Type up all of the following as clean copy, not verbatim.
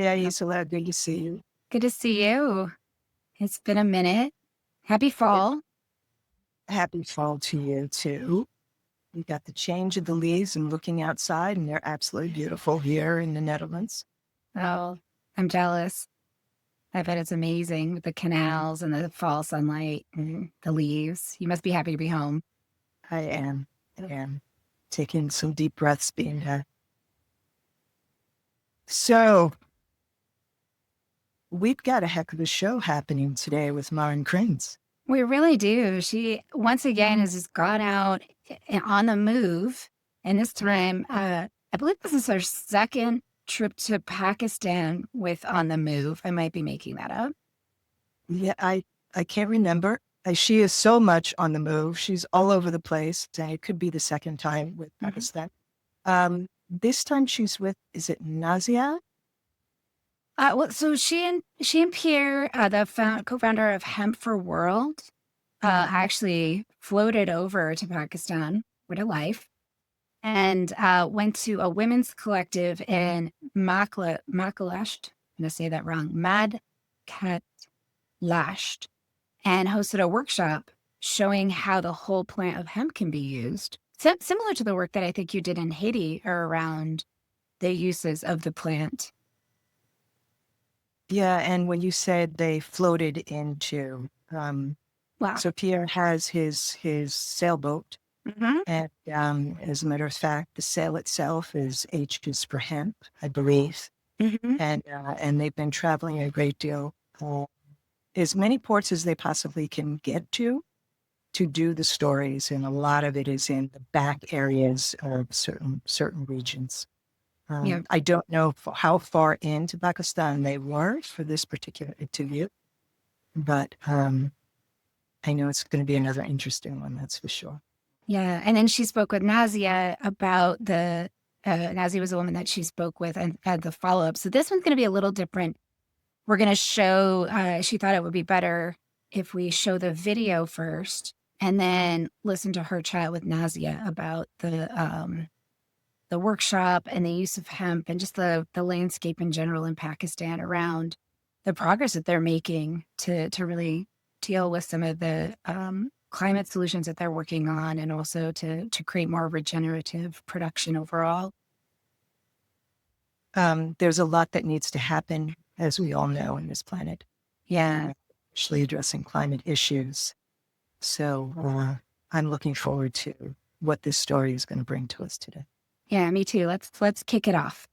Hey, Isola, good to see you. Good to see you. It's been a minute. Happy fall. Happy fall to you, too. We got the change of the leaves and looking outside, and they're absolutely beautiful here in the Netherlands. Oh, I'm jealous. I bet it's amazing with the canals and the fall sunlight and the leaves. You must be happy to be home. I am taking some deep breaths being here. So, we've got a heck of a show happening today with Maren Cranes. We really do. She, once again, has just gone out on the move. And this time, I believe this is her second trip to Pakistan with On the Move. I might be making that up. Yeah, I can't remember. She is so much on the move. She's all over the place. It could be the second time with Pakistan. This time she's with, is it Nazia? So she and Pierre, the co-founder of Hemp for World, actually floated over to Pakistan with a life and went to a women's collective in Madaklasht. I'm going to say that wrong. Madaklasht, and hosted a workshop showing how the whole plant of hemp can be used. Similar to the work that I think you did in Haiti around the uses of the plant. Yeah, and when you said they floated into, Wow. So Pierre has his sailboat, and as a matter of fact, the sail itself is H is for hemp, I believe, and they've been traveling a great deal, as many ports as they possibly can get to do the stories, and a lot of it is in the back areas of certain regions. I don't know how far into Pakistan they were for this particular interview, but I know it's going to be another interesting one, that's for sure. Yeah, and then she spoke with Nazia about Nazia was the woman that she spoke with and had the follow-up. So this one's going to be a little different. We're going to show, she thought it would be better if we show the video first and then listen to her chat with Nazia about the workshop and the use of hemp and just the landscape in general in Pakistan around the progress that they're making to really deal with some of the climate solutions that they're working on, and also to create more regenerative production overall. There's a lot that needs to happen, as we all know, in this planet. Yeah. Especially addressing climate issues. So I'm looking forward to what this story is going to bring to us today. Yeah, me too. Let's kick it off.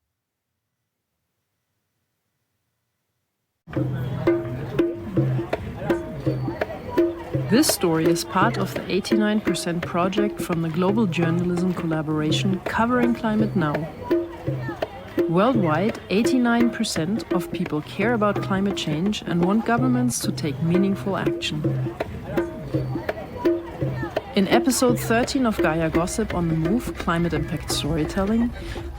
This story is part of the 89% project from the global journalism collaboration covering climate now. Worldwide, 89% of people care about climate change and want governments to take meaningful action. In episode 13 of Gaia Gossip on the Move, Climate Impact Storytelling,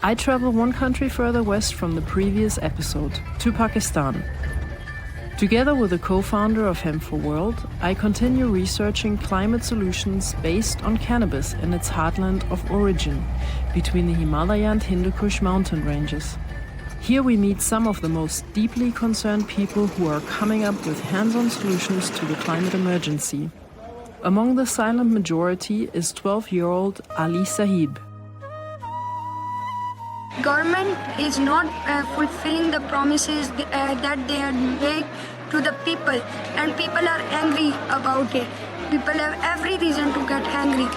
I travel one country further west from the previous episode, to Pakistan. Together with the co-founder of Hemp for World, I continue researching climate solutions based on cannabis in its heartland of origin, between the Himalaya and Hindu Kush mountain ranges. Here we meet some of the most deeply concerned people who are coming up with hands-on solutions to the climate emergency. Among the silent majority is 12-year-old Ali Sahib. Government is not fulfilling the promises that they had made to the people, and people are angry about it. People have every reason to get angry.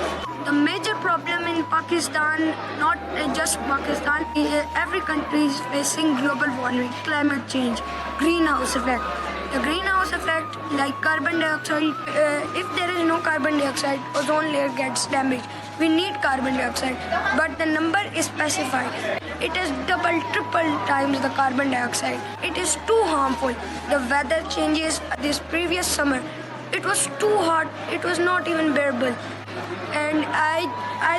The major problem in Pakistan, not just Pakistan, every country is facing global warming, climate change, greenhouse effect. The greenhouse effect, like carbon dioxide, if there is no carbon dioxide, ozone layer gets damaged. We need carbon dioxide, but the number is specified. It is double, triple times the carbon dioxide. It is too harmful. The weather changes. This previous summer, it was too hot. It was not even bearable. And I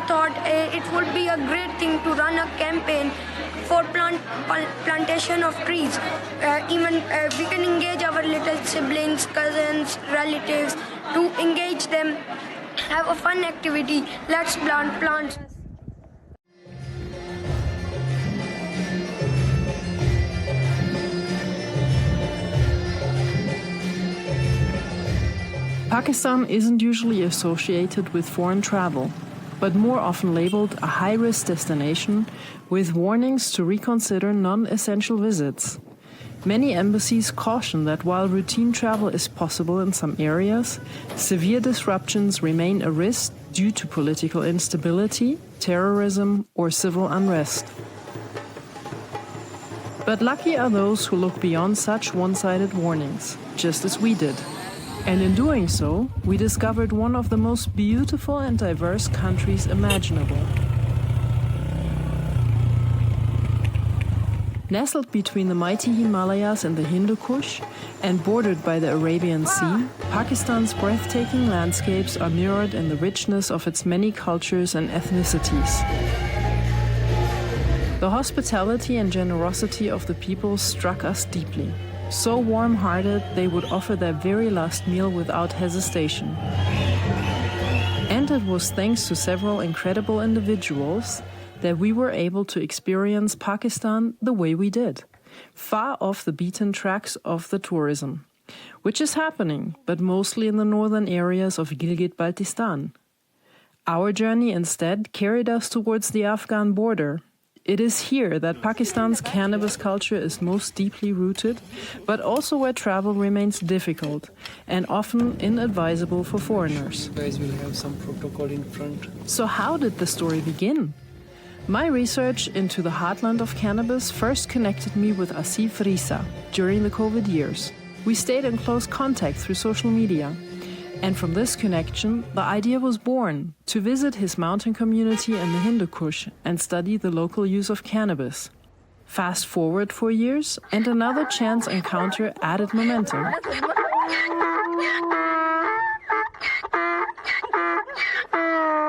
thought it would be a great thing to run a campaign for plantation of trees. Even we can engage our little siblings, cousins, relatives to engage them, have a fun activity. Let's plant plants. Pakistan isn't usually associated with foreign travel, but more often labeled a high-risk destination with warnings to reconsider non-essential visits. Many embassies caution that while routine travel is possible in some areas, severe disruptions remain a risk due to political instability, terrorism, or civil unrest. But lucky are those who look beyond such one-sided warnings, just as we did. And in doing so, we discovered one of the most beautiful and diverse countries imaginable. Nestled between the mighty Himalayas and the Hindu Kush, and bordered by the Arabian Sea, Pakistan's breathtaking landscapes are mirrored in the richness of its many cultures and ethnicities. The hospitality and generosity of the people struck us deeply. So warm-hearted, they would offer their very last meal without hesitation. And it was thanks to several incredible individuals that we were able to experience Pakistan the way we did, far off the beaten tracks of the tourism, which is happening, but mostly in the northern areas of Gilgit-Baltistan. Our journey instead carried us towards the Afghan border. It is here that Pakistan's cannabis culture is most deeply rooted, but also where travel remains difficult and often inadvisable for foreigners. You guys will have some protocol in front. So how did the story begin? My research into the heartland of cannabis first connected me with Asif Risa during the COVID years. We stayed in close contact through social media. And from this connection, the idea was born to visit his mountain community in the Hindu Kush and study the local use of cannabis. Fast forward 4 years, and another chance encounter added momentum.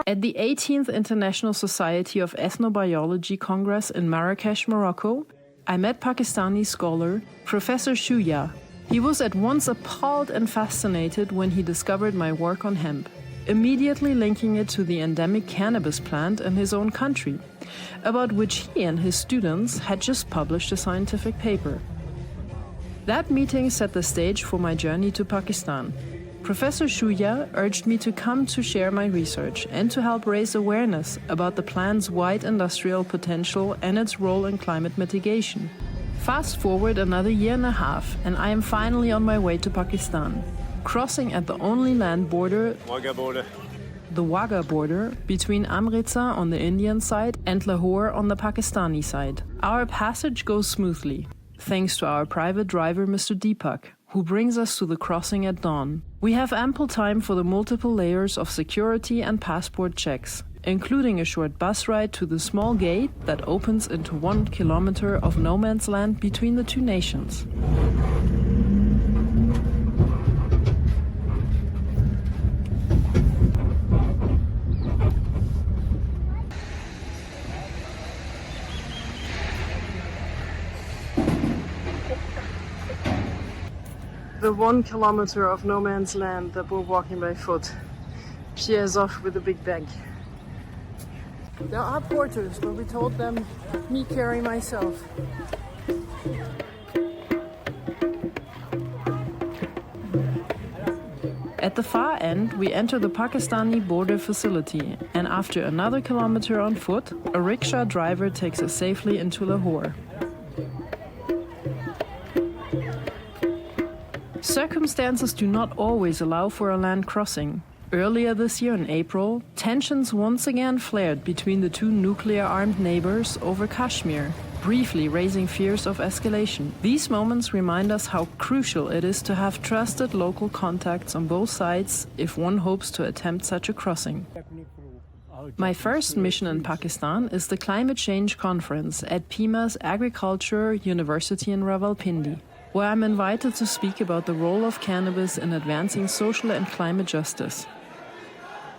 At the 18th International Society of Ethnobiology Congress in Marrakesh, Morocco, I met Pakistani scholar Professor Shuya. He was at once appalled and fascinated when he discovered my work on hemp, immediately linking it to the endemic cannabis plant in his own country, about which he and his students had just published a scientific paper. That meeting set the stage for my journey to Pakistan. Professor Shuya urged me to come to share my research and to help raise awareness about the plant's wide industrial potential and its role in climate mitigation. Fast forward another year and a half, and I am finally on my way to Pakistan, crossing at the only land border, the Wagah border, between Amritsar on the Indian side and Lahore on the Pakistani side. Our passage goes smoothly, thanks to our private driver, Mr. Deepak, who brings us to the crossing at dawn. We have ample time for the multiple layers of security and passport checks, including a short bus ride to the small gate that opens into 1 kilometer of no man's land between the two nations. The 1 kilometer of no man's land that we're walking by foot. Pierre is off with a big bag. There are porters, but we told them me carry myself. At the far end, we enter the Pakistani border facility, and after another kilometer on foot, a rickshaw driver takes us safely into Lahore. Circumstances do not always allow for a land crossing. Earlier this year in April, tensions once again flared between the two nuclear-armed neighbors over Kashmir, briefly raising fears of escalation. These moments remind us how crucial it is to have trusted local contacts on both sides if one hopes to attempt such a crossing. My first mission in Pakistan is the Climate Change Conference at PIMA's Agriculture University in Rawalpindi, where I'm invited to speak about the role of cannabis in advancing social and climate justice.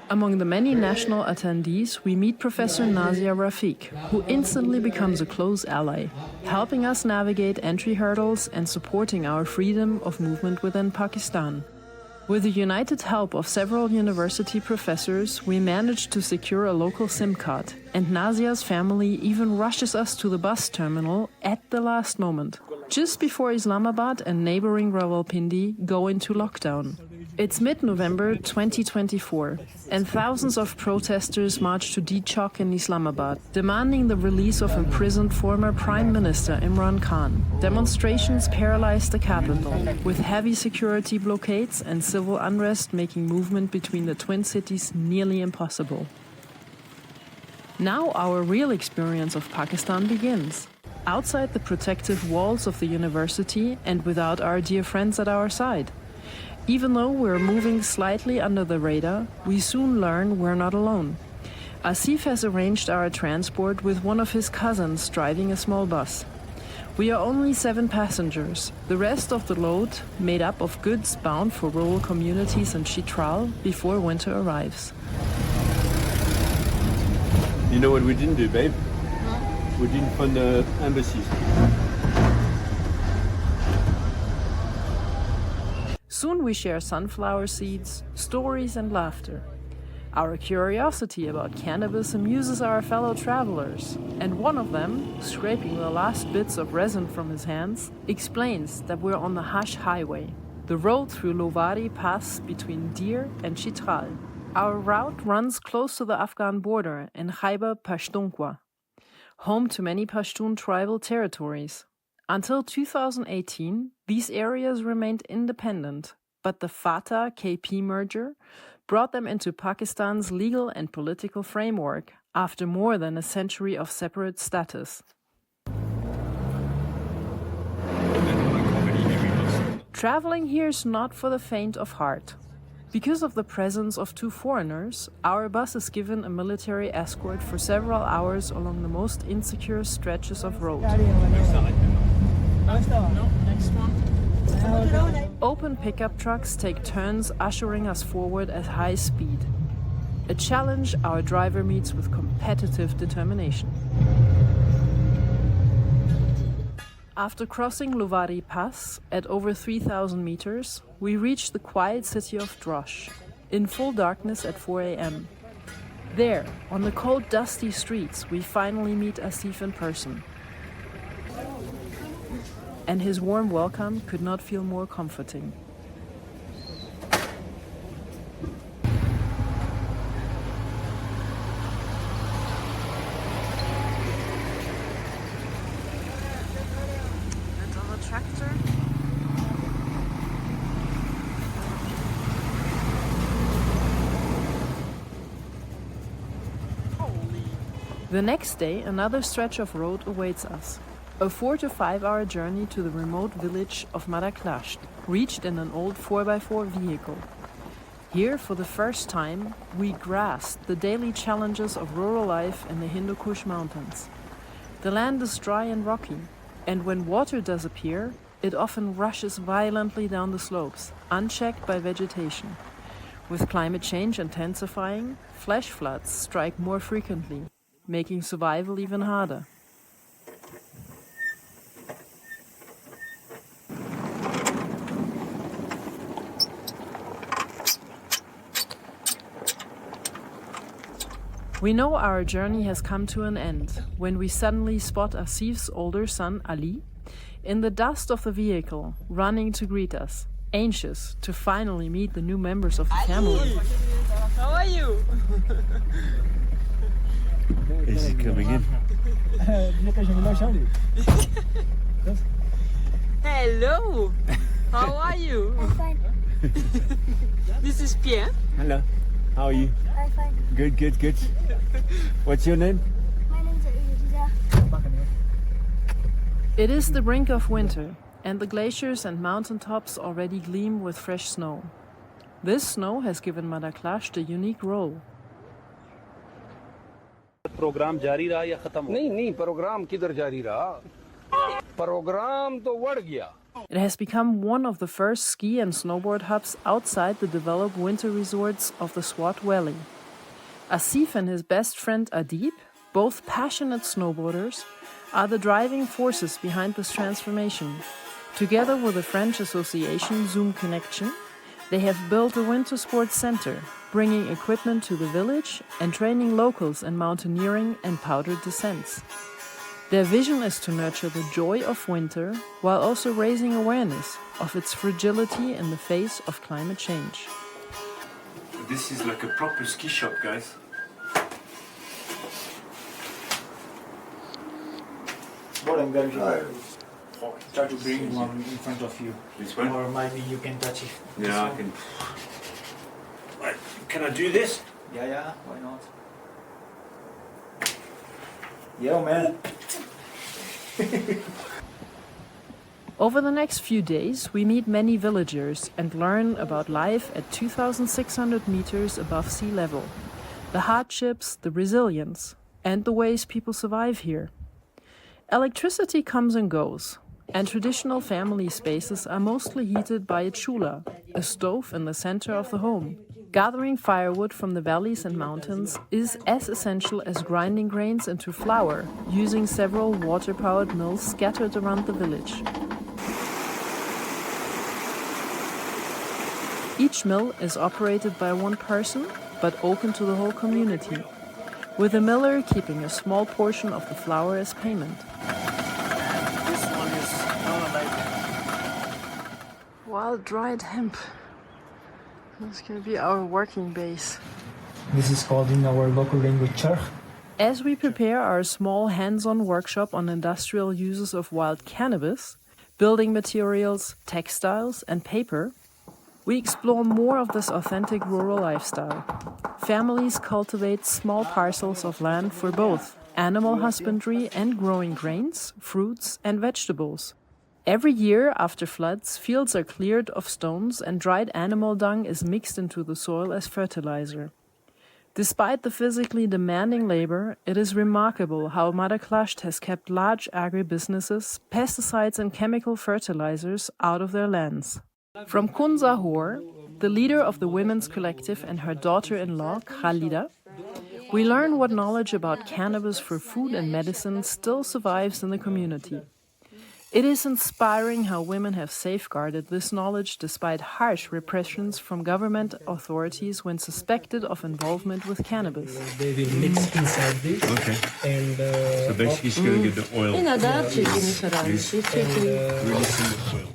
Among the many national attendees, we meet Professor Nazia Rafiq, who instantly becomes a close ally, helping us navigate entry hurdles and supporting our freedom of movement within Pakistan. With the united help of several university professors, we managed to secure a local SIM card, and Nazia's family even rushes us to the bus terminal at the last moment, just before Islamabad and neighboring Rawalpindi go into lockdown. It's mid-November 2024, and thousands of protesters march to D Chowk in Islamabad, demanding the release of imprisoned former Prime Minister Imran Khan. Demonstrations paralyzed the capital, with heavy security blockades and civil unrest making movement between the twin cities nearly impossible. Now our real experience of Pakistan begins. Outside the protective walls of the university and without our dear friends at our side. Even though we're moving slightly under the radar, we soon learn we're not alone. Asif has arranged our transport with one of his cousins driving a small bus. We are only 7 passengers, the rest of the load made up of goods bound for rural communities in Chitral before winter arrives. You know what we didn't do, babe? We didn't fund the embassies. Soon we share sunflower seeds, stories and laughter. Our curiosity about cannabis amuses our fellow travelers, and one of them, scraping the last bits of resin from his hands, explains that we're on the Hash Highway, the road through Lovari Pass between Dir and Chitral. Our route runs close to the Afghan border in Khyber Pakhtunkhwa, home to many Pashtun tribal territories. Until 2018, these areas remained independent, but the FATA-KP merger brought them into Pakistan's legal and political framework after more than a century of separate status. Traveling here is not for the faint of heart. Because of the presence of 2 foreigners, our bus is given a military escort for several hours along the most insecure stretches of road. Open pickup trucks take turns ushering us forward at high speed. A challenge our driver meets with competitive determination. After crossing Lovari Pass at over 3,000 meters, we reach the quiet city of Drosh, in full darkness at 4 a.m. There, on the cold, dusty streets, we finally meet Asif in person. And his warm welcome could not feel more comforting. And on the tractor. The next day, another stretch of road awaits us. A 4 to 5 hour journey to the remote village of Madaklasht, reached in an old 4x4 vehicle. Here, for the first time, we grasp the daily challenges of rural life in the Hindu Kush mountains. The land is dry and rocky, and when water does appear, it often rushes violently down the slopes, unchecked by vegetation. With climate change intensifying, flash floods strike more frequently, making survival even harder. We know our journey has come to an end when we suddenly spot Asif's older son, Ali, in the dust of the vehicle, running to greet us, anxious to finally meet the new members of the family. How are you? Is he coming in? Hello. How are you? I'm fine. This is Pierre. Hello. How are you? I'm fine. Good. What's your name? My name's Riza. It is the brink of winter, and the glaciers and mountaintops already gleam with fresh snow. This snow has given Madaklasht a unique role. Programme जारी रहा या खत्म हो? नहीं programme किधर जारी रहा? Programme तो बढ़ गया. It has become one of the first ski and snowboard hubs outside the developed winter resorts of the Swat Valley. Asif and his best friend Adib, both passionate snowboarders, are the driving forces behind this transformation. Together with the French association Zoom Connection, they have built a winter sports center, bringing equipment to the village and training locals in mountaineering and powder descents. Their vision is to nurture the joy of winter while also raising awareness of its fragility in the face of climate change. This is like a proper ski shop, guys. What I'm going to do, try to bring one in front of you. This one? Or maybe you can touch it. Yeah, I can. Right. Can I do this? Yeah, why not? Yeah, man. Over the next few days, we meet many villagers and learn about life at 2,600 meters above sea level, the hardships, the resilience, and the ways people survive here. Electricity comes and goes, and traditional family spaces are mostly heated by a chula, a stove in the center of the home. Gathering firewood from the valleys and mountains is as essential as grinding grains into flour, using several water-powered mills scattered around the village. Each mill is operated by one person, but open to the whole community, with the miller keeping a small portion of the flour as payment. This one is Wild dried hemp. This can be our working base. This is called in our local language charh. As we prepare our small hands-on workshop on industrial uses of wild cannabis, building materials, textiles, and paper, we explore more of this authentic rural lifestyle. Families cultivate small parcels of land for both animal husbandry and growing grains, fruits, and vegetables. Every year after floods, fields are cleared of stones and dried animal dung is mixed into the soil as fertilizer. Despite the physically demanding labor, it is remarkable how Madaklasht has kept large agribusinesses, pesticides and chemical fertilizers out of their lands. From Kunza Hor, the leader of the women's collective, and her daughter-in-law, Khalida, we learn what knowledge about cannabis for food and medicine still survives in the community. It is inspiring how women have safeguarded this knowledge despite harsh repressions from government authorities when suspected of involvement with cannabis. They will mix inside this. Okay. And So basically, she's going to get the oil. releasing the oil.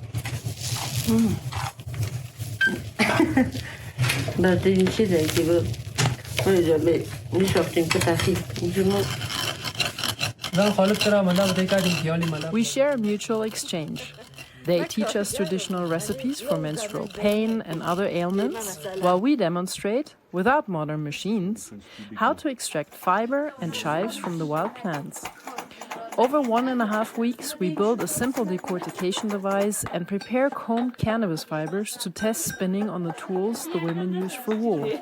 We share a mutual exchange. They teach us traditional recipes for menstrual pain and other ailments, while we demonstrate, without modern machines, how to extract fiber and chives from the wild plants. Over 1.5 weeks, we build a simple decortication device and prepare combed cannabis fibers to test spinning on the tools the women use for wool.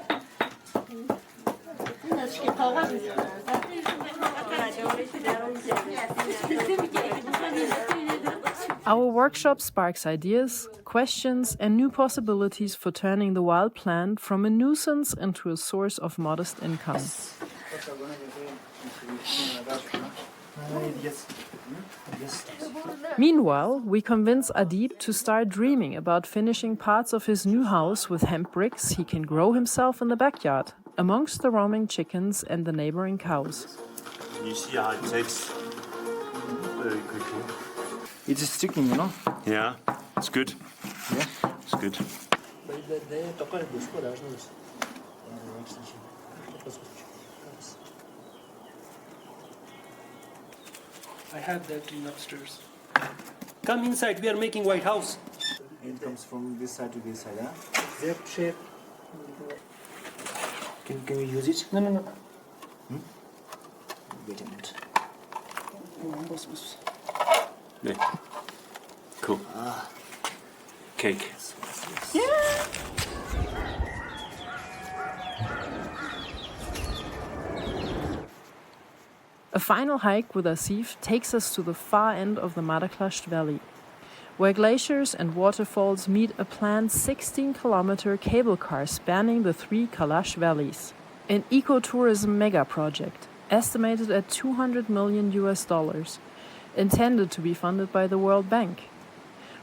Our workshop sparks ideas, questions, and new possibilities for turning the wild plant from a nuisance into a source of modest income. Meanwhile, we convince Adib to start dreaming about finishing parts of his new house with hemp bricks he can grow himself in the backyard, amongst the roaming chickens and the neighboring cows. You see how it takes very quickly. It's sticking, you know? Yeah, it's good. Yeah. It's good. I have that in upstairs. Come inside, we are making White House. It comes from this side to this side, huh? Zip shape. Can we use it? No. Wait a minute. Yeah. Cool. Cake. A final hike with Asif takes us to the far end of the Madaklasht Valley, where glaciers and waterfalls meet a planned 16-kilometer cable car spanning the 3 Kalash valleys. An ecotourism mega project, estimated at $200 million, intended to be funded by the World Bank.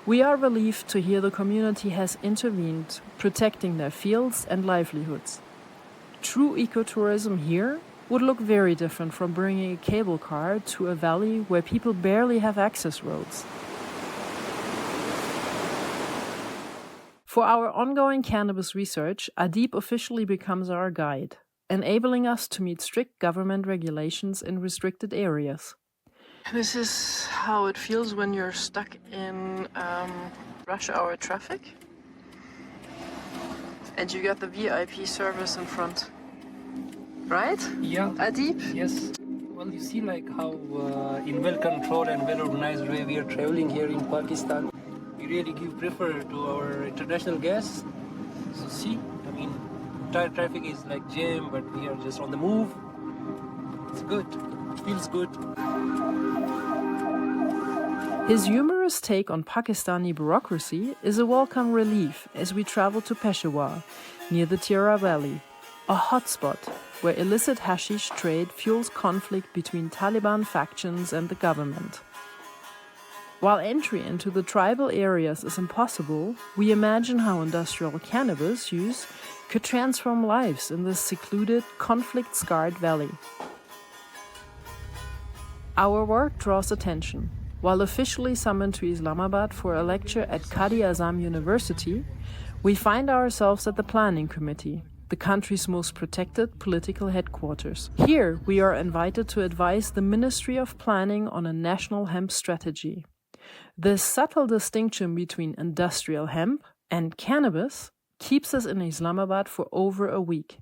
We are relieved to hear the community has intervened, protecting their fields and livelihoods. True ecotourism here would look very different from bringing a cable car to a valley where people barely have access roads. For our ongoing cannabis research, Adib officially becomes our guide, enabling us to meet strict government regulations in restricted areas. This is how it feels when you're stuck in rush hour traffic. And you got the VIP service in front. Right? Yeah. Adib? Yes. Well, you see like how in well-controlled and well-organized way we are traveling here in Pakistan. We really give prefer to our international guests. So see, I mean, entire traffic is like jam, but we are just on the move. It's good. It feels good. His humorous take on Pakistani bureaucracy is a welcome relief as we travel to Peshawar, near the Tira Valley, a hotspot where illicit hashish trade fuels conflict between Taliban factions and the government. While entry into the tribal areas is impossible, we imagine how industrial cannabis use could transform lives in this secluded, conflict-scarred valley. Our work draws attention. While officially summoned to Islamabad for a lecture at Quaid-e-Azam University, we find ourselves at the planning committee, the country's most protected political headquarters. Here, we are invited to advise the Ministry of Planning on a national hemp strategy. This subtle distinction between industrial hemp and cannabis keeps us in Islamabad for over a week,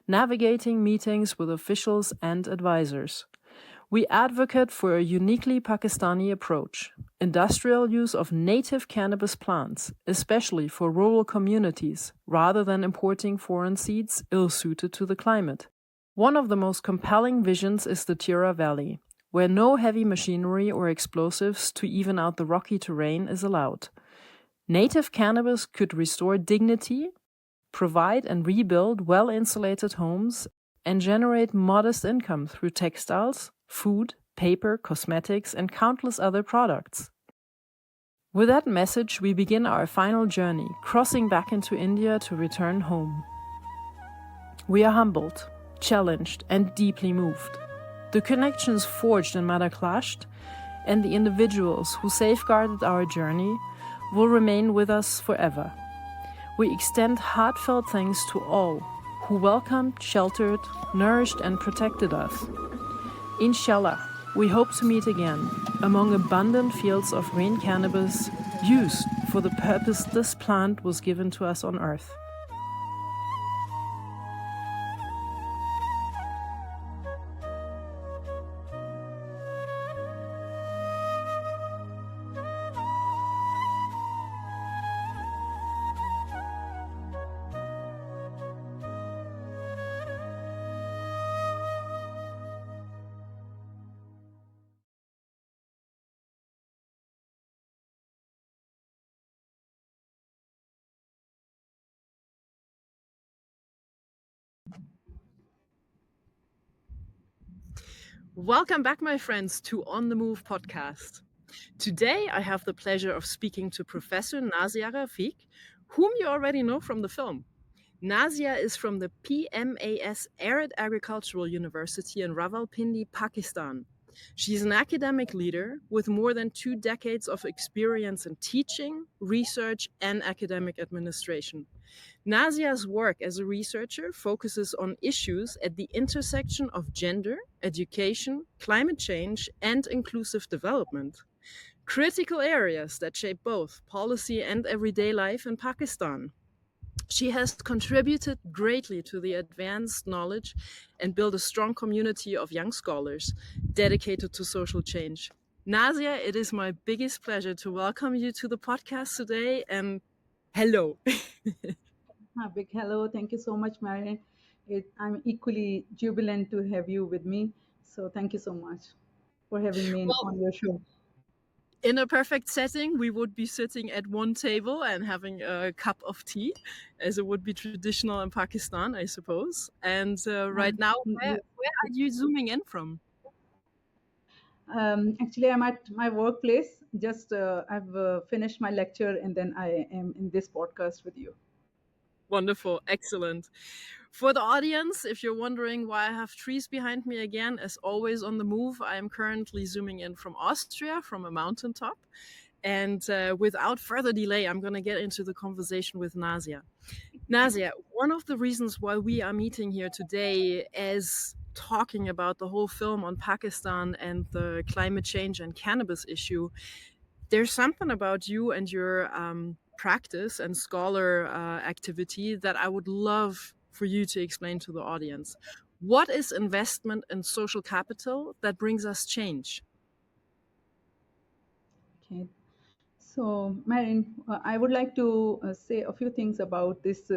navigating meetings with officials and advisors. We advocate for a uniquely Pakistani approach, industrial use of native cannabis plants, especially for rural communities, rather than importing foreign seeds ill-suited to the climate. One of the most compelling visions is the Tira Valley, where no heavy machinery or explosives to even out the rocky terrain is allowed. Native cannabis could restore dignity, provide and rebuild well-insulated homes, and generate modest income through textiles, food, paper, cosmetics, and countless other products. With that message, we begin our final journey, crossing back into India to return home. We are humbled, challenged, and deeply moved. The connections forged in Madaklasht and the individuals who safeguarded our journey will remain with us forever. We extend heartfelt thanks to all who welcomed, sheltered, nourished, and protected us. Inshallah, we hope to meet again among abundant fields of rain cannabis used for the purpose this plant was given to us on earth. Welcome back, my friends, to On the Move podcast. Today, I have the pleasure of speaking to Professor Nazia Rafiq, whom you already know from the film. Nazia is from the PMAS Arid Agricultural University in Rawalpindi, Pakistan. She's an academic leader with more than 2 decades of experience in teaching, research, and academic administration. Nazia's work as a researcher focuses on issues at the intersection of gender, education, climate change, and inclusive development. Critical areas that shape both policy and everyday life in Pakistan. She has contributed greatly to the advanced knowledge and built a strong community of young scholars dedicated to social change. Nazia, it is my biggest pleasure to welcome you to the podcast today, and hello. Big hello. Thank you so much, Maren. I'm equally jubilant to have you with me. So thank you so much for having me on your show. In a perfect setting, we would be sitting at one table and having a cup of tea, as it would be traditional in Pakistan, I suppose. And right now, where are you zooming in from? Actually, I'm at my workplace. Just I've finished my lecture and then I am in this podcast with you. Wonderful. Excellent. For the audience, if you're wondering why I have trees behind me again, as always on the move, I am currently zooming in from Austria, from a mountaintop. And without further delay, I'm going to get into the conversation with Nazia. Nazia, one of the reasons why we are meeting here today is talking about the whole film on Pakistan and the climate change and cannabis issue. There's something about you and your practice and scholar activity that I would love for you to explain to the audience. What is investment in social capital that brings us change? Okay. So, Maren, I would like to say a few things about this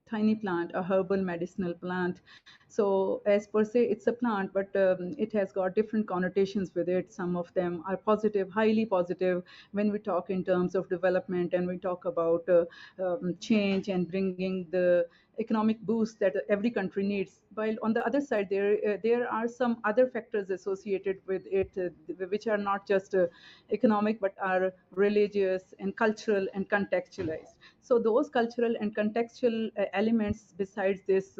tiny plant, a herbal medicinal plant. So, as per se, it's a plant, but it has got different connotations with it. Some of them are positive, highly positive, when we talk in terms of development and we talk about change and bringing the economic boost that every country needs. While on the other side, there are some other factors associated with it, which are not just economic, but are religious and cultural and contextualized. So those cultural and contextual elements, besides this,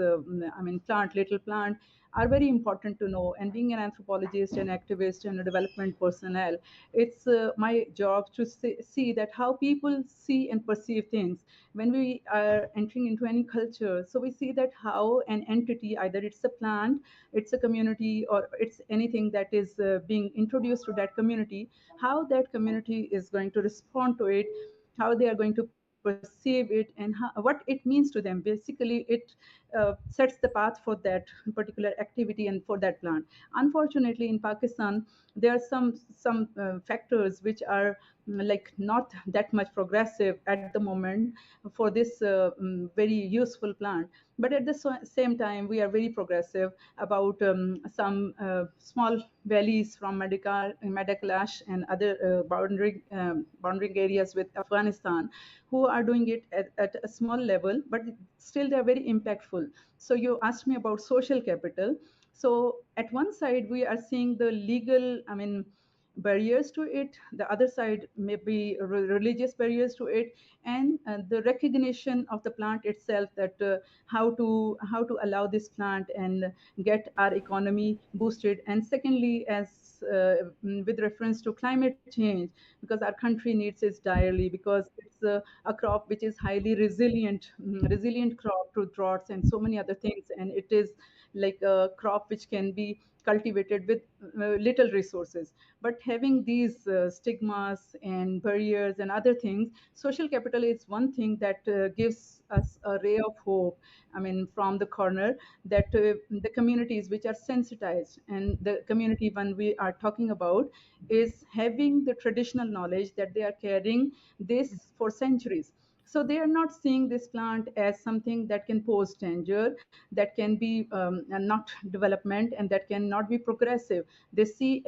plant, little plant, are very important to know. And being an anthropologist, an activist, and a development personnel, it's my job to see that how people see and perceive things when we are entering into any culture. So we see that how an entity, either it's a plant, it's a community, or it's anything that is being introduced to that community, how that community is going to respond to it, how they are going to perceive it, and what it means to them. Basically, it sets the path for that particular activity and for that plant. Unfortunately, in Pakistan, there are some factors which are like not that much progressive at the moment for this very useful plant. But at the same time, we are very progressive about some small valleys from Madaklasht and other boundary areas with Afghanistan, who are doing it at a small level, but still they're very impactful. So you asked me about social capital. So at one side, we are seeing the legal, barriers to it. The other side may be religious barriers to it, and the recognition of the plant itself, that how to allow this plant and get our economy boosted. And secondly, as with reference to climate change, because our country needs it direly, because it's a crop which is highly resilient crop to droughts and so many other things, and it is like a crop which can be cultivated with little resources. But having these stigmas and barriers and other things, social capital is one thing that gives us a ray of hope. From the corner, that the communities which are sensitized, and the community one we are talking about is having the traditional knowledge that they are carrying this for centuries. So they are not seeing this plant as something that can pose danger, that can be not development, and that cannot be progressive. They see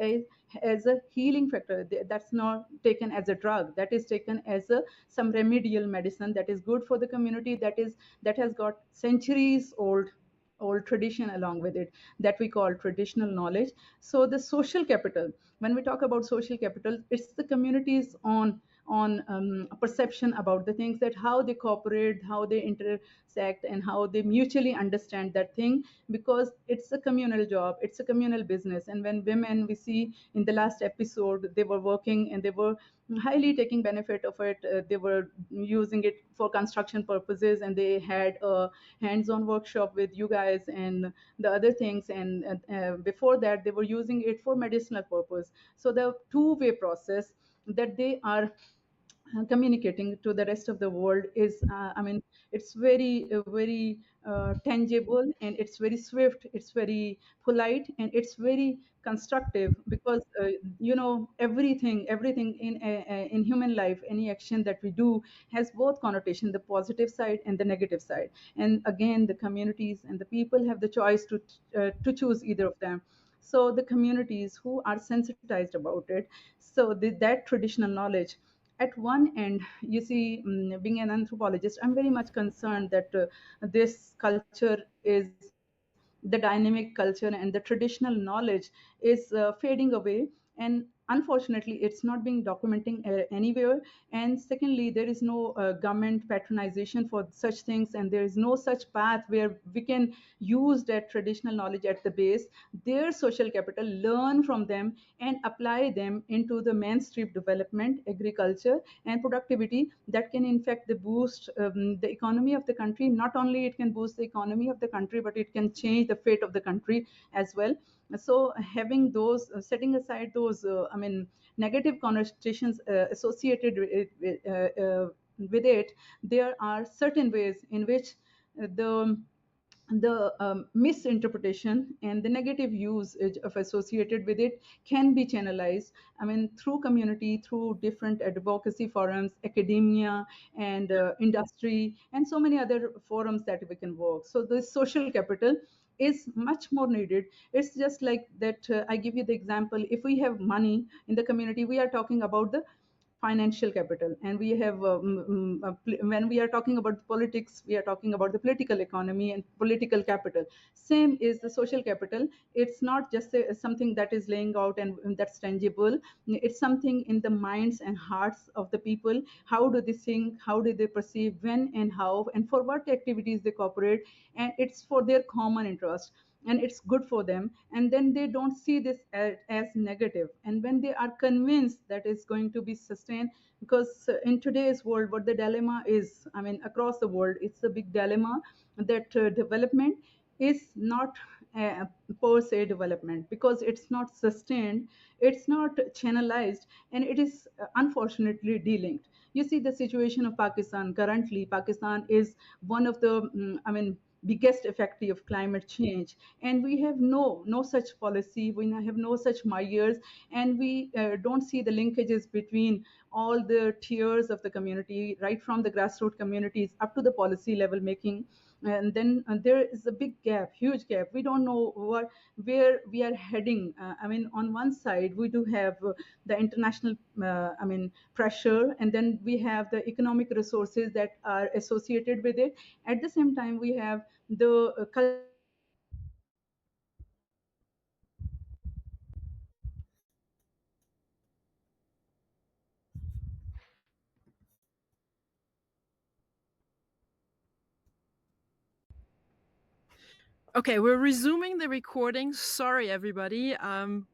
as a healing factor. That's not taken as a drug. That is taken as some remedial medicine that is good for the community, that has got centuries old tradition along with it, that we call traditional knowledge. So the social capital, when we talk about social capital, it's the community's on perception about the things, that how they cooperate, how they intersect, and how they mutually understand that thing, because it's a communal job, it's a communal business. And when women, we see in the last episode, they were working and they were highly taking benefit of it. They were using it for construction purposes, and they had a hands-on workshop with you guys and the other things. And before that, they were using it for medicinal purpose. So the two-way process that they are communicating to the rest of the world is, it's very tangible, and it's very swift, it's very polite, and it's very constructive. Because everything in human life, any action that we do has both connotation, the positive side and the negative side. And again, the communities and the people have the choice to choose either of them. So the communities who are sensitized about it, so that traditional knowledge, at one end, you see, being an anthropologist, I'm very much concerned that this culture is the dynamic culture, and the traditional knowledge is fading away. And unfortunately, it's not being documenting anywhere. And secondly, there is no government patronization for such things, and there is no such path where we can use that traditional knowledge at the base, their social capital, learn from them, and apply them into the mainstream development, agriculture, and productivity that can in fact boost the economy of the country. Not only it can boost the economy of the country, but it can change the fate of the country as well. So having those, setting aside those, negative connotations associated with it, there are certain ways in which the misinterpretation and the negative usage of associated with it can be channelized, through community, through different advocacy forums, academia, and industry, and so many other forums that we can work. So the social capital is much more needed. It's just like that, I give you the example. If we have money in the community, we are talking about the financial capital, and we have when we are talking about politics, we are talking about the political economy and political capital. Same is the social capital. It's not just something that is laying out and that's tangible. It's something in the minds and hearts of the people. How do they think, how do they perceive, when and how, and for what activities they cooperate, and it's for their common interest, and it's good for them. And then they don't see this as negative, and when they are convinced that it's going to be sustained, because in today's world, what the dilemma is, across the world, it's a big dilemma that development is not uh, per se development, because it's not sustained, it's not channelized, and it is unfortunately delinked. You see the situation of Pakistan currently. Pakistan is one of the biggest effective of climate change, and we have no such policy, we have no such measures, and we don't see the linkages between all the tiers of the community, right from the grassroots communities up to the policy level making. And then there is a big gap, huge gap. We don't know where we are heading. On one side we do have the international pressure, and then we have the economic resources that are associated with it. At the same time, we have the Okay, we're resuming the recording. Sorry, everybody.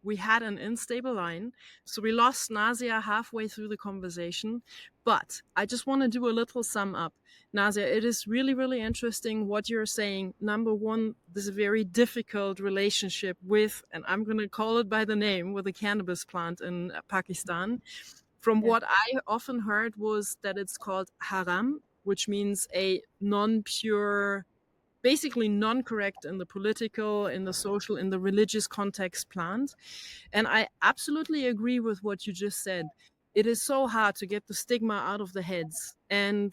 We had an unstable line, so we lost Nazia halfway through the conversation. But I just want to do a little sum up. Nazia, it is really, really interesting what you're saying. Number one, this very difficult relationship with, and I'm going to call it by the name, with the cannabis plant in Pakistan. From what I often heard was that it's called haram, which means a non-pure, basically non-correct in the political, in the social, in the religious context plant. And I absolutely agree with what you just said. It is so hard to get the stigma out of the heads. And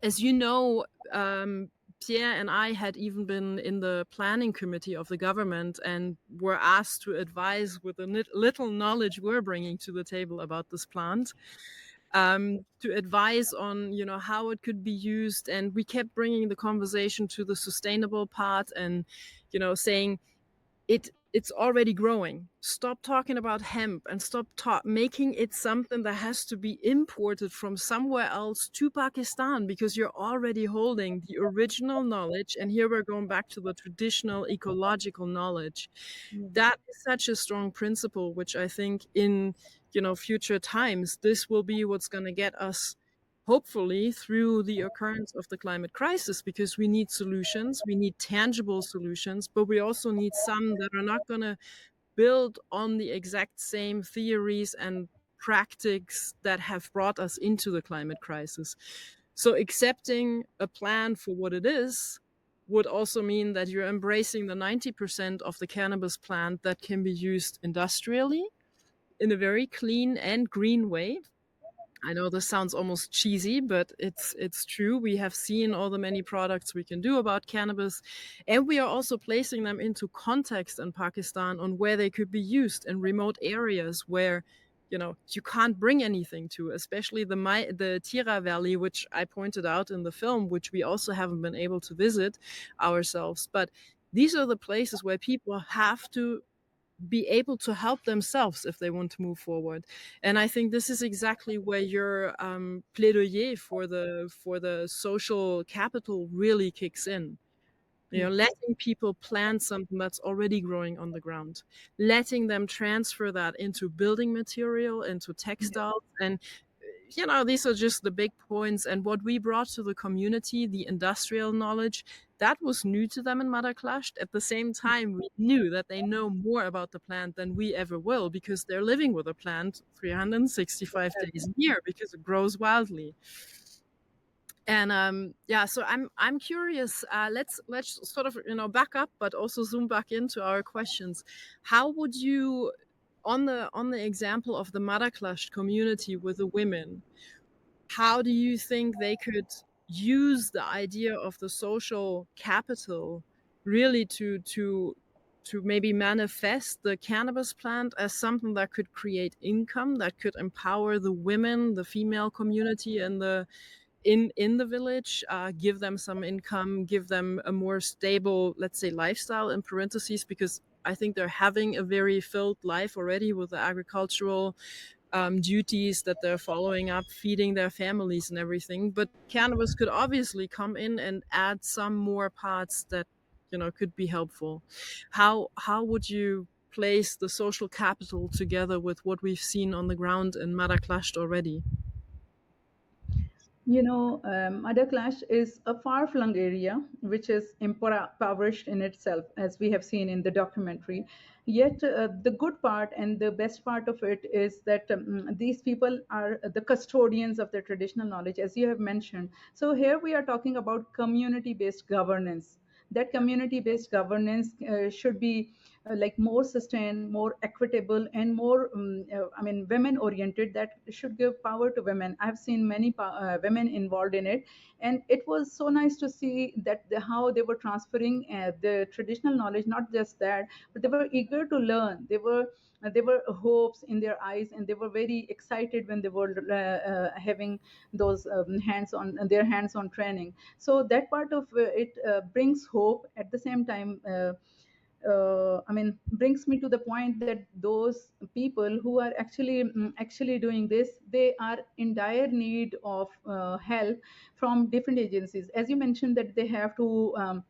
as you know, Pierre and I had even been in the planning committee of the government and were asked to advise with the little knowledge we're bringing to the table about this plant. To advise on, how it could be used. And we kept bringing the conversation to the sustainable part and, saying it's already growing. Stop talking about hemp and stop making it something that has to be imported from somewhere else to Pakistan, because you're already holding the original knowledge. And here we're going back to the traditional ecological knowledge. That is such a strong principle, which I think in future times, this will be what's going to get us, hopefully, through the occurrence of the climate crisis, because we need solutions, we need tangible solutions, but we also need some that are not going to build on the exact same theories and practices that have brought us into the climate crisis. So accepting a plan for what it is would also mean that you're embracing the 90% of the cannabis plant that can be used industrially in a very clean and green way. I know this sounds almost cheesy, but it's true. We have seen all the many products we can do about cannabis, and we are also placing them into context in Pakistan on where they could be used in remote areas where you can't bring anything to, especially the Tira Valley, which I pointed out in the film, which we also haven't been able to visit ourselves. But these are the places where people have to be able to help themselves if they want to move forward. And I think this is exactly where your plaidoyer for the social capital really kicks in. You know, letting people plant something that's already growing on the ground, letting them transfer that into building material, into textiles. And, you know, these are just the big points. And what we brought to the community, the industrial knowledge, that was new to them in Madaklasht. At the same time, we knew that they know more about the plant than we ever will, because they're living with a plant 365 days a year, because it grows wildly. And yeah, so I'm curious. Let's sort of, you know, back up, but also zoom back into our questions. How would you, on the example of the Madaklasht community with the women, how do you think they could use the idea of the social capital really to maybe manifest the cannabis plant as something that could create income, that could empower the women, the female community, and the in the village, give them some income, give them a more stable, let's say, lifestyle in parentheses, because I think they're having a very filled life already with the agricultural duties that they're following up, feeding their families and everything. But cannabis could obviously come in and add some more parts that, you know, could be helpful. How would you place the social capital together with what we've seen on the ground in Madaklasht already? You know, Madaklasht is a far-flung area which is impoverished in itself, as we have seen in the documentary. Yet, the good part and the best part of it is that these people are the custodians of the traditional knowledge, as you have mentioned. So here we are talking about community-based governance. That community-based governance should be like more sustained, more equitable, and more women oriented. That should give power to women. I've seen many women involved in it, and it was so nice to see that how they were transferring the traditional knowledge. Not just that, but they were eager to learn. They were hopes in their eyes, and they were very excited when they were having those hands on training. So that part of it brings hope. At the same time, brings me to the point that those people who are actually doing this, they are in dire need of help from different agencies. As you mentioned, that they have to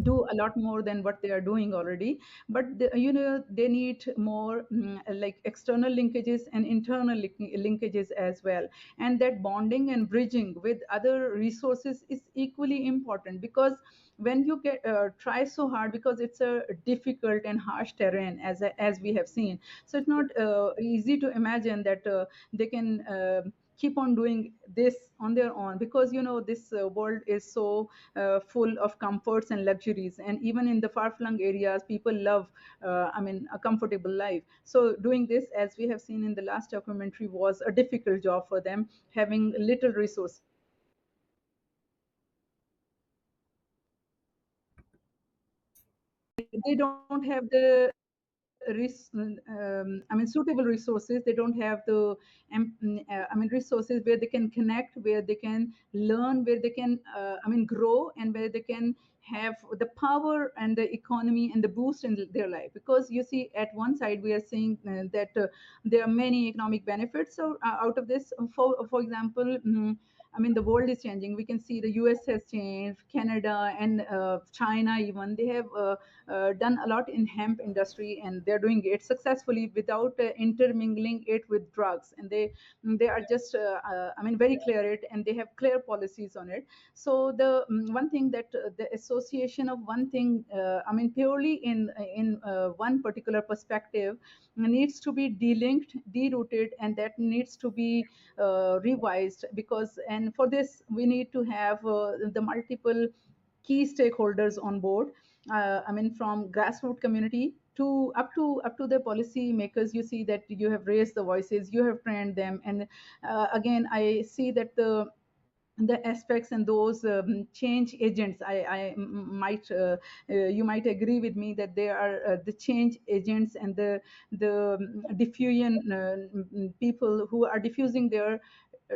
do a lot more than what they are doing already, but they need more like external linkages and internal linkages as well. And that bonding and bridging with other resources is equally important, because when you get try so hard, because it's a difficult and harsh terrain, as we have seen. So it's not easy to imagine that they can keep on doing this on their own, because this world is so full of comforts and luxuries, and even in the far-flung areas, people love a comfortable life. So doing this, as we have seen in the last documentary, was a difficult job for them, having little resources. They don't have the suitable resources. They don't have the resources where they can connect, where they can learn, where they can grow, and where they can have the power and the economy and the boost in their life. Because you see, at one side we are seeing that there are many economic benefits so out of this. For example, the world is changing. We can see the US has changed, Canada, and China even. They have done a lot in hemp industry, and they're doing it successfully without intermingling it with drugs. And they are just very clear it, and they have clear policies on it. So the one thing that the association of one thing, purely in one particular perspective, needs to be delinked, derooted, and that needs to be revised. And for this, we need to have the multiple key stakeholders on board. From grassroots community to up to the policy makers. You see that you have raised the voices, you have trained them, and again, I see that the aspects and those change agents. Might you might agree with me that they are the change agents and the diffusion people who are diffusing their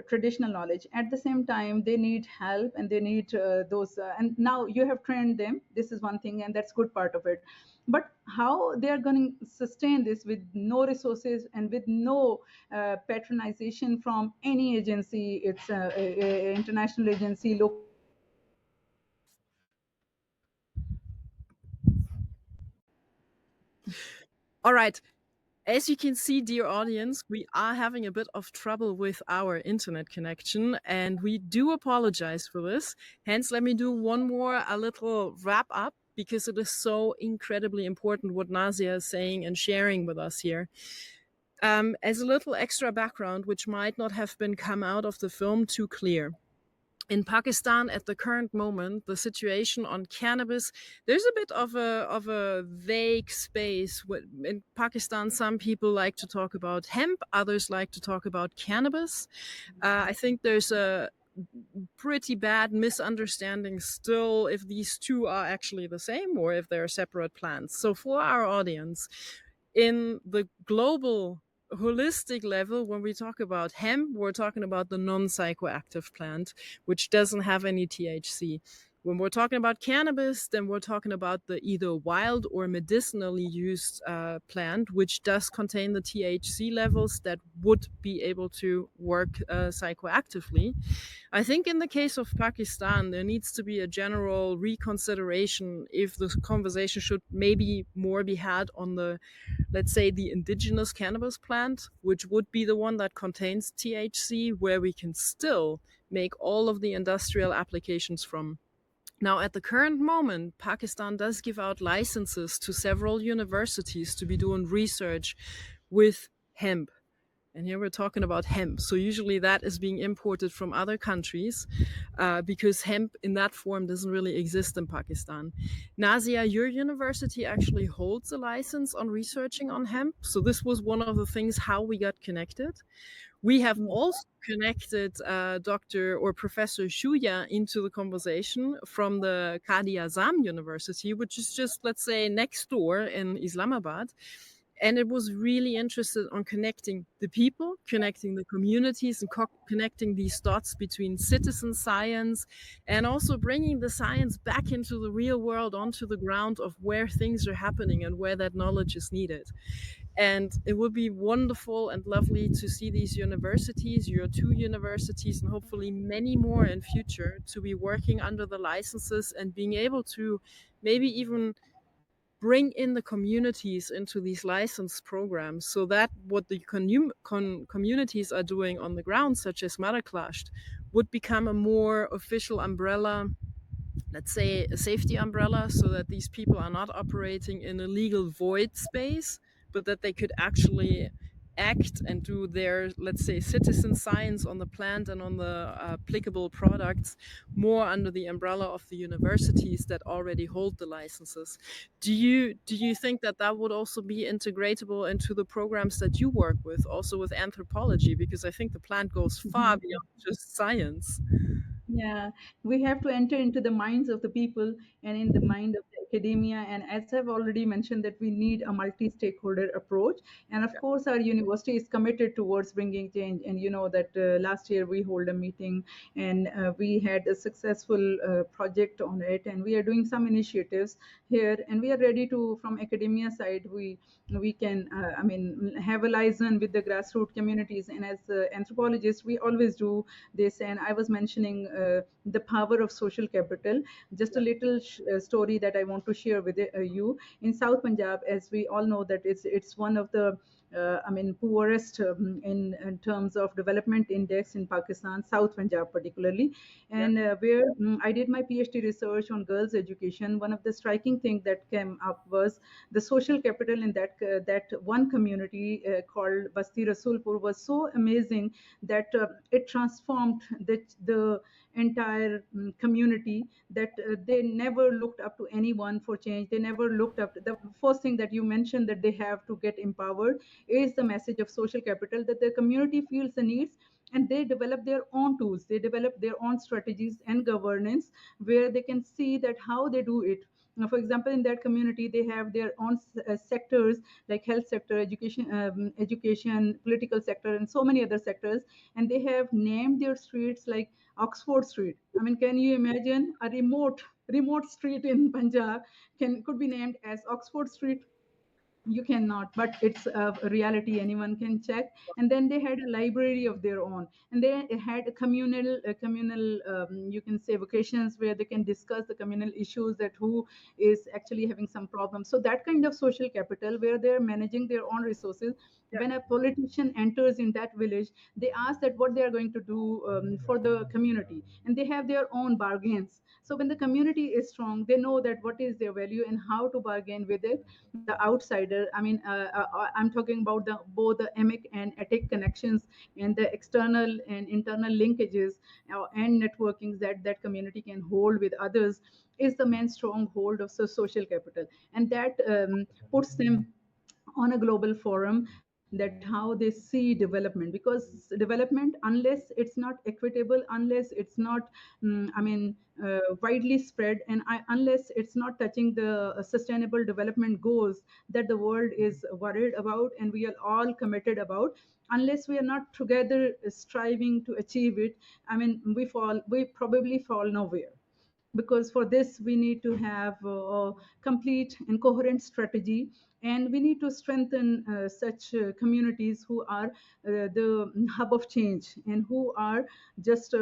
traditional knowledge. At the same time, they need help and they need and now you have trained them. This is one thing, and that's good part of it. But how they are going to sustain this with no resources and with no patronization from any agency? It's a international agency, local. All right. As you can see, dear audience, we are having a bit of trouble with our internet connection, and we do apologize for this. Hence, let me do a little wrap up, because it is so incredibly important what Nazia is saying and sharing with us here. As a little extra background, which might not have been come out of the film too clear. In Pakistan at the current moment, the situation on cannabis, there's a bit of a vague space. In Pakistan, some people like to talk about hemp, others like to talk about cannabis. I think there's a pretty bad misunderstanding still if these two are actually the same or if they're separate plants. So for our audience, in the global holistic level, when we talk about hemp, we're talking about the non-psychoactive plant, which doesn't have any THC. When we're talking about cannabis, then we're talking about the either wild or medicinally used plant, which does contain the THC levels that would be able to work psychoactively. I think in the case of Pakistan, there needs to be a general reconsideration if the conversation should maybe more be had on the, let's say, the indigenous cannabis plant, which would be the one that contains THC, where we can still make all of the industrial applications from. Now, at the current moment, Pakistan does give out licenses to several universities to be doing research with hemp. And here we're talking about hemp. So usually that is being imported from other countries because hemp in that form doesn't really exist in Pakistan. Nazia, your university actually holds a license on researching on hemp. So this was one of the things how we got connected. We have also connected Dr. or Professor Shuya into the conversation from the Qadi Azam University, which is just, let's say, next door in Islamabad. And it was really interested on connecting the people, connecting the communities, and connecting these dots between citizen science and also bringing the science back into the real world, onto the ground of where things are happening and where that knowledge is needed. And it would be wonderful and lovely to see these universities, your two universities, and hopefully many more in future, to be working under the licenses and being able to maybe even bring in the communities into these license programs, so that what the communities are doing on the ground, such as Madaklasht, would become a more official umbrella, let's say a safety umbrella, so that these people are not operating in a legal void space, but that they could actually act and do their, let's say, citizen science on the plant and on the applicable products more under the umbrella of the universities that already hold the licenses. Do you think that that would also be integratable into the programs that you work with, also with anthropology? Because I think the plant goes far beyond just science. Yeah, we have to enter into the minds of the people and in the mind of the academia. And as I've already mentioned, that we need a multi-stakeholder approach. And of course, our university is committed towards bringing change. And you know that last year we hold a meeting and we had a successful project on it. And we are doing some initiatives here. And we are ready to, from academia side, we can, have a liaison with the grassroots communities. And as anthropologists, we always do this. And I was mentioning the power of social capital. Just a little story that I want to share with you. In South Punjab, as we all know, that it's one of the poorest in terms of development index in Pakistan, South Punjab particularly, and where I did my PhD research on girls' education. One of the striking things that came up was the social capital in that one community called Basti Rasulpur was so amazing that it transformed the entire community, that they never looked up to anyone for change. They never looked up to the first thing that you mentioned, that they have to get empowered, is the message of social capital, that the community feels the needs and they develop their own tools, they develop their own strategies and governance, where they can see that how they do it. For example, in that community, they have their own sectors like health sector, education, political sector, and so many other sectors. And they have named their streets like Oxford Street. I mean, can you imagine a remote street in Punjab could be named as Oxford Street? You cannot, but it's a reality, anyone can check. And then they had a library of their own, and they had a communal you can say vocations where they can discuss the communal issues, that who is actually having some problems. So that kind of social capital where they're managing their own resources. When a politician enters in that village, they ask that what they are going to do for the community, and they have their own bargains. So when the community is strong, they know that what is their value and how to bargain with it. The outsider, I mean, I'm talking about both the emic and etic connections and the external and internal linkages and networkings that community can hold with others, is the main stronghold of social capital. And that puts them on a global forum, that how they see development. Because development, unless it's not equitable, unless it's not widely spread, and unless it's not touching the sustainable development goals that the world is worried about and we are all committed about, unless we are not together striving to achieve it, I mean, we probably fall nowhere. Because for this we need to have a complete and coherent strategy, and we need to strengthen such communities who are the hub of change, and who are just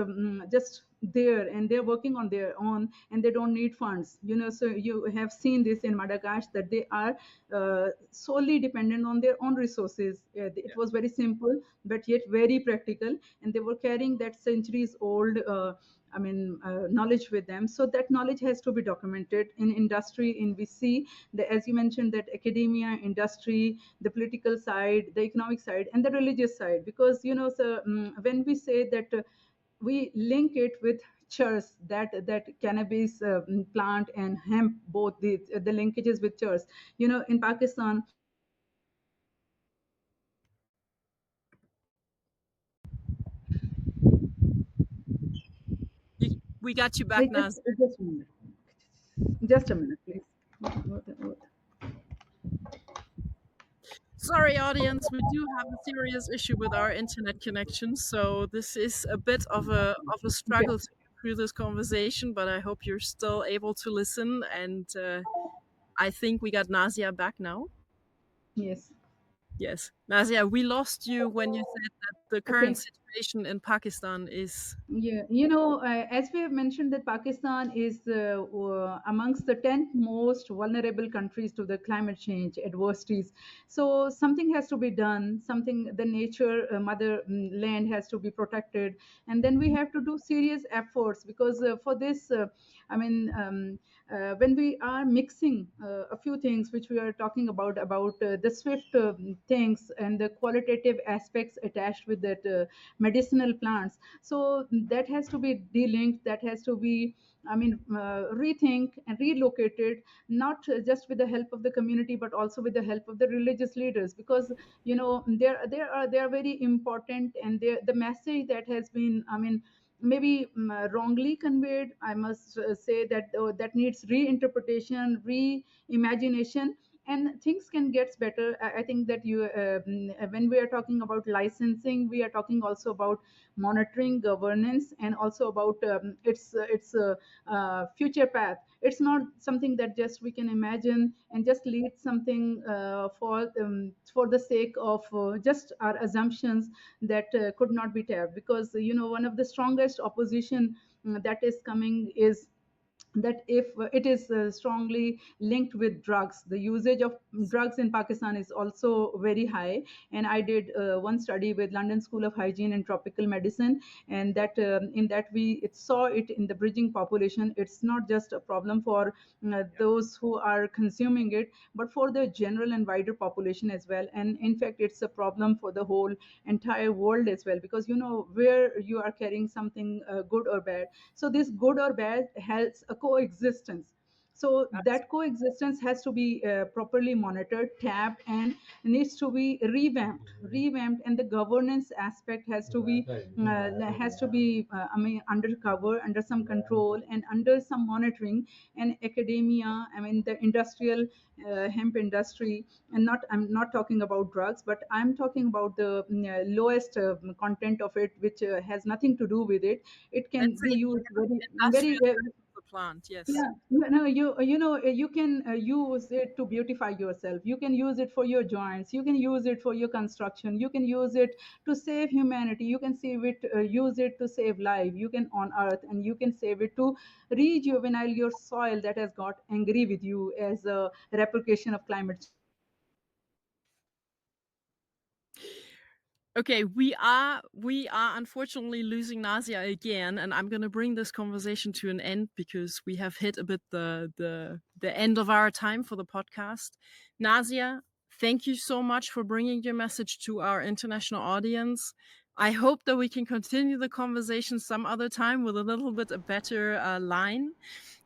there, and they're working on their own, and they don't need funds. So you have seen this in Madaklasht, that they are solely dependent on their own resources. It was very simple but yet very practical, and they were carrying that centuries old knowledge with them. So that knowledge has to be documented in industry. In we see the, as you mentioned, that academia, industry, the political side, the economic side, and the religious side. Because when we say that we link it with charas, that cannabis plant and hemp, both the linkages with charas. In Pakistan, We got you back, Naz. just a minute, please. Sorry, audience, we do have a serious issue with our internet connection, so this is a bit of a struggle to get through this conversation. But I hope you're still able to listen, and I think we got Nazia back now. Yes. Yes, Nazia, we lost you when you said that the current Okay. situation in Pakistan is. Yeah, as we have mentioned, that Pakistan is amongst the 10th most vulnerable countries to the climate change adversities. So something has to be done. Something, the nature, mother land has to be protected, and then we have to do serious efforts. Because for this, when we are mixing a few things which we are talking about the swift things and the qualitative aspects attached with that medicinal plants, so that has to be delinked, that has to be rethink and relocated, not just with the help of the community but also with the help of the religious leaders. Because they are very important, and the message that has been maybe wrongly conveyed, I must say that that needs reinterpretation, reimagination, and things can get better. I think that when we are talking about licensing, we are talking also about monitoring, governance, and also about its future path. It's not something that just we can imagine and just lead something for the sake of just our assumptions that could not be tapped. Because one of the strongest opposition that is coming is that if it is strongly linked with drugs, the usage of drugs in Pakistan is also very high. And I did one study with London School of Hygiene and Tropical Medicine, and that in that it saw it in the bridging population. It's not just a problem for those who are consuming it, but for the general and wider population as well. And in fact, it's a problem for the whole entire world as well, because where you are carrying something good or bad. So this good or bad has a coexistence. So that coexistence has to be properly monitored, tapped, and needs to be revamped, and the governance aspect has to be undercover, under some control, and under some monitoring. And academia, the industrial hemp industry, and I'm not talking about drugs, but I'm talking about the lowest content of it, which has nothing to do with it. It can be used very plant, yes. Yeah, you can use it to beautify yourself. You can use it for your joints. You can use it for your construction. You can use it to save humanity. You can use it to save life. You can on earth, and you can save it to rejuvenate your soil that has got angry with you as a replication of climate change. Okay, we are unfortunately losing Nazia again, and I'm going to bring this conversation to an end because we have hit a bit the end of our time for the podcast. Nazia, thank you so much for bringing your message to our international audience. I hope that we can continue the conversation some other time with a little bit a better line.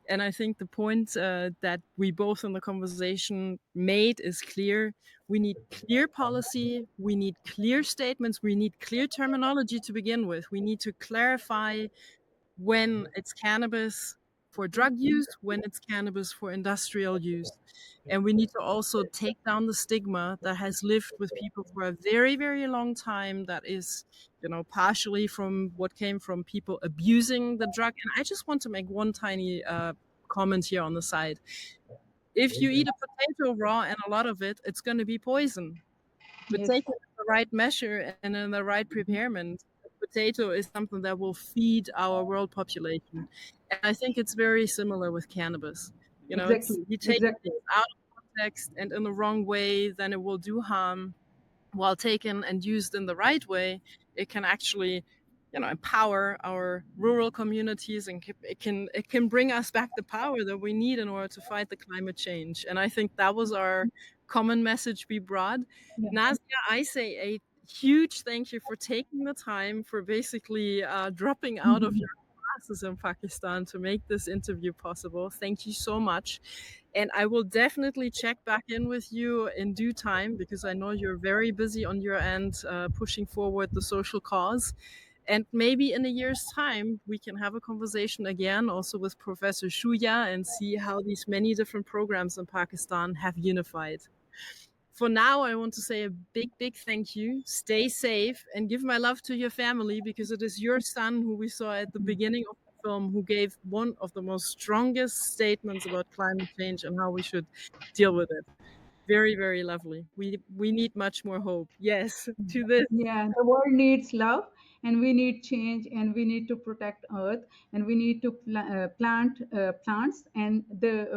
And I think the point that we both in the conversation made is clear. We need clear policy. We need clear statements. We need clear terminology to begin with. We need to clarify when it's cannabis for drug use, when it's cannabis for industrial use. And we need to also take down the stigma that has lived with people for a very, very long time. That is, partially from what came from people abusing the drug. And I just want to make one tiny comment here on the side. If you eat a potato raw and a lot of it, it's going to be poison. But Yes. take it in the right measure and in the right preparement. Potato is something that will feed our world population. And I think it's very similar with cannabis. Exactly. You take Exactly. it out of context and in the wrong way, then it will do harm. While taken and used in the right way, it can actually, empower our rural communities, and it can bring us back the power that we need in order to fight the climate change. And I think that was our common message we brought. Yeah. Nazia, I say a huge thank you for taking the time, for basically dropping out of your classes in Pakistan to make this interview possible. Thank you so much. And I will definitely check back in with you in due time, because I know you're very busy on your end, pushing forward the social cause. And maybe in a year's time, we can have a conversation again, also with Professor Shuya, and see how these many different programs in Pakistan have unified. For now, I want to say a big, big thank you. Stay safe and give my love to your family, because it is your son who we saw at the beginning of the film who gave one of the most strongest statements about climate change and how we should deal with it. Very, very lovely. We need much more hope. Yes, to this. Yeah, the world needs love, and we need change, and we need to protect Earth, and we need to plant plants, and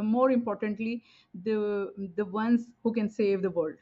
more importantly, the ones who can save the world.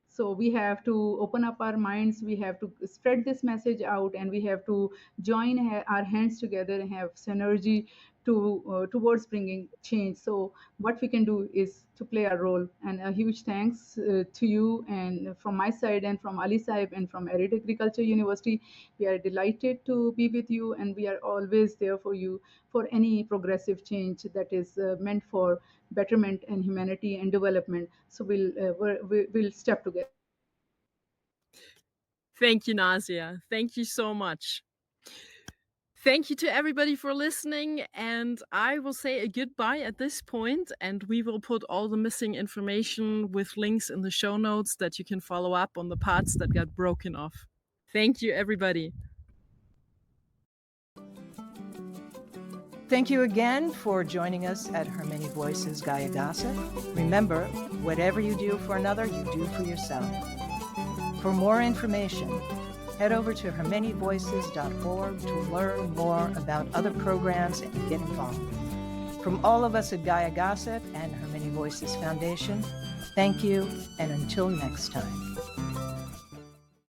So we have to open up our minds. We have to spread this message out, and we have to join our hands together and have synergy towards bringing change. So what we can do is to play our role. And a huge thanks to you, and from my side, and from Ali Saib, and from Arid Agriculture University. We are delighted to be with you, and we are always there for you for any progressive change that is meant for betterment and humanity and development. So we'll step together. Thank you, Nazia. Thank you so much. Thank you to everybody for listening, and I will say a goodbye at this point, and we will put all the missing information with links in the show notes that you can follow up on the parts that got broken off. Thank you, everybody. Thank you again for joining us at Her Many Voices Gaia Gossip. Remember, whatever you do for another, you do for yourself. For more information, head over to hermanyvoices.org to learn more about other programs and get involved. From all of us at Gaia Gossip and Her Many Voices Foundation, thank you, and until next time.